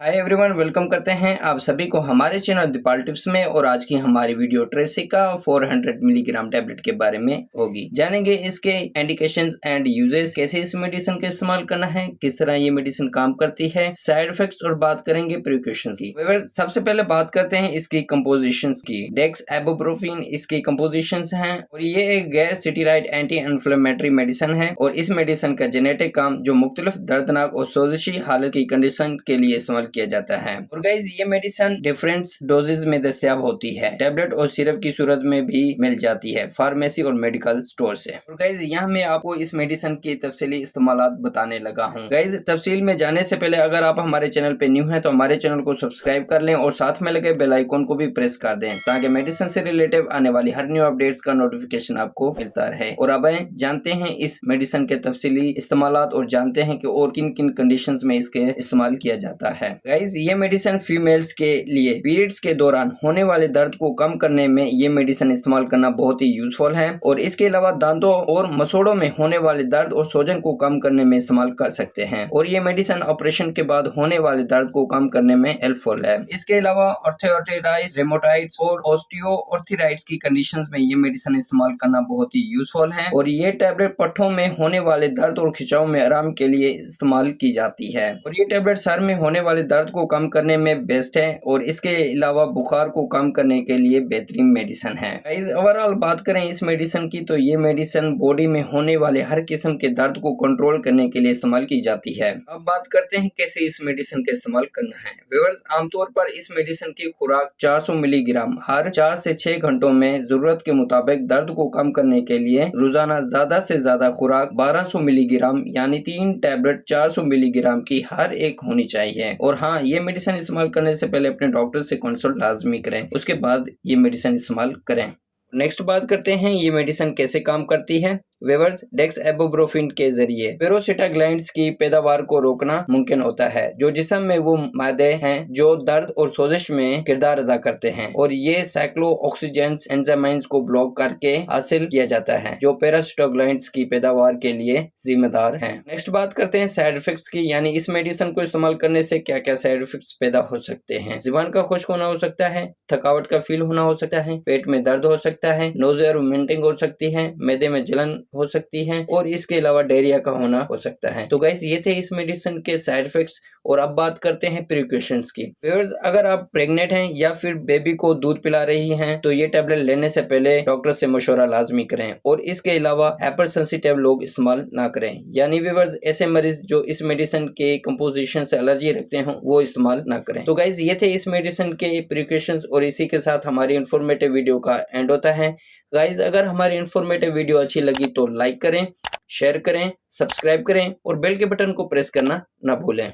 Hi everyone, welcome करते हैं आप सभी को हमारे चैनल दीपाल टिप्स में। और आज की हमारी वीडियो ट्रेसिका 400 मिलीग्राम टैबलेट के बारे में होगी। जानेंगे इसके इंडिकेशंस एंड यूजेस, कैसे इस मेडिसिन का इस्तेमाल करना है, किस तरह ये मेडिसिन काम करती है, साइड इफेक्ट्स और बात करेंगे प्रिकॉशंस की। सबसे पहले बात करते हैं इसकी कंपोजिशंस की। डेक्स एबोप्रोफिन इसकी कंपोजिशंस हैं और ये एक गैस सिटीराइड एंटी इन्फ्लेमेटरी मेडिसिन है। और इस मेडिसिन का जेनेटिक काम जो मुख्तलिफ दर्दनाक और सोजिशी हालत की कंडीशन के लिए इस्तेमाल किया जाता है। और गाइज ये मेडिसिन डिफरेंट डोजेज में दस्तयाब होती है, टैबलेट और सिरप की सूरत में भी मिल जाती है फार्मेसी और मेडिकल स्टोर से। और गाइज यहाँ मैं आपको इस मेडिसिन की तफसीली इस्तेमालात बताने लगा हूँ। गाइज तफसील में जाने से पहले अगर आप हमारे चैनल पे न्यू हैं तो हमारे चैनल को सब्सक्राइब कर लें और साथ में लगे बेल आइकन को भी प्रेस कर दें ताकि मेडिसिन से रिलेटेड आने वाली हर न्यू अपडेट्स का नोटिफिकेशन आपको मिलता रहे। और अब जानते हैं इस मेडिसिन के तफसीली इस्तेमालात और जानते हैं कि और किन किन कंडीशंस में इसके इस्तेमाल किया जाता है। गाइज ये मेडिसिन फीमेल्स के लिए पीरियड्स के दौरान होने वाले दर्द को कम करने में ये मेडिसिन इस्तेमाल करना बहुत ही यूजफुल है। और इसके अलावा दांतों और मसोड़ों में होने वाले दर्द और सूजन को कम करने में इस्तेमाल कर सकते हैं। और ये मेडिसिन ऑपरेशन के बाद होने वाले दर्द को कम करने में हेल्पफुल है। इसके अलावा ऑर्थोआर्थराइटिस, रेमेटॉइड्स और ऑस्टियोआर्थराइटिस की कंडीशंस में ये मेडिसिन इस्तेमाल करना बहुत ही यूजफुल है। और ये टैबलेट पट्टों में होने वाले दर्द और खिंचाव में आराम के लिए इस्तेमाल की जाती है। और ये टैबलेट सर में होने वाले दर्द को कम करने में बेस्ट है और इसके अलावा बुखार को कम करने के लिए बेहतरीन मेडिसिन है। ओवरऑल बात करें इस मेडिसिन की तो ये मेडिसिन बॉडी में होने वाले हर किस्म के दर्द को कंट्रोल करने के लिए इस्तेमाल की जाती है। अब बात करते हैं कैसे इस मेडिसिन का इस्तेमाल करना है। व्यूअर्स, आमतौर पर इस मेडिसिन की खुराक 400 मिलीग्राम हर 4 से 6 घंटों में जरूरत के मुताबिक दर्द को कम करने के लिए रोजाना ज्यादा से ज्यादा खुराक 1200 मिलीग्राम यानी 3 टैबलेट 400 मिलीग्राम की हर एक होनी चाहिए। और हाँ, ये मेडिसिन इस्तेमाल करने से पहले अपने डॉक्टर से कंसल्ट लाजमी करें, उसके बाद ये मेडिसिन इस्तेमाल करें। नेक्स्ट बात करते हैं ये मेडिसिन कैसे काम करती है। वेवर्स, डेक्स एबोप्रोफिन के जरिए पेरोसिटाग्लैंड्स की पैदावार को रोकना मुमकिन होता है, जो जिस्म में वो मादे हैं जो दर्द और सोजिश में किरदार अदा करते हैं। और ये साइक्लोऑक्सीजेंस एंजाइम्स को ब्लॉक करके हासिल किया जाता है जो पेरोसिटाग्लैंड्स की पैदावार के लिए जिम्मेदार हैं। नेक्स्ट बात करते हैं साइड इफेक्ट्स की, यानी इस मेडिसिन को इस्तेमाल करने से क्या क्या साइड इफेक्ट्स पैदा हो सकते हैं। जुबान का खुश्क होना हो सकता है, थकावट का फील होना हो सकता है, पेट में दर्द हो सकता है, नोज़िया और वोमिटिंग हो सकती है, मैदे में जलन हो सकती है और इसके अलावा डायरिया का होना हो सकता है। तो गाइस ये थे इस मेडिसिन के साइड इफेक्ट्स। और अब बात करते हैं प्रिकॉशंस की। व्यूअर्स, अगर आप प्रेग्नेंट हैं या फिर बेबी को दूध पिला रही हैं तो ये टैबलेट लेने से पहले डॉक्टर से मशवरा लाजमी करें। और इसके अलावा हाइपर सेंसिटिव लोग इस्तेमाल ना करें, यानी व्यूअर्स ऐसे मरीज जो इस मेडिसिन के कंपोजिशन से एलर्जी रखते हो वो इस्तेमाल ना करें। तो गाइस ये थे इस मेडिसिन के प्रिकॉशंस और इसी के साथ हमारी इंफॉर्मेटिव वीडियो का एंड होता है। गाइज अगर हमारी इंफॉर्मेटिव वीडियो अच्छी लगी तो लाइक करें, शेयर करें, सब्सक्राइब करें और बेल के बटन को प्रेस करना ना भूलें।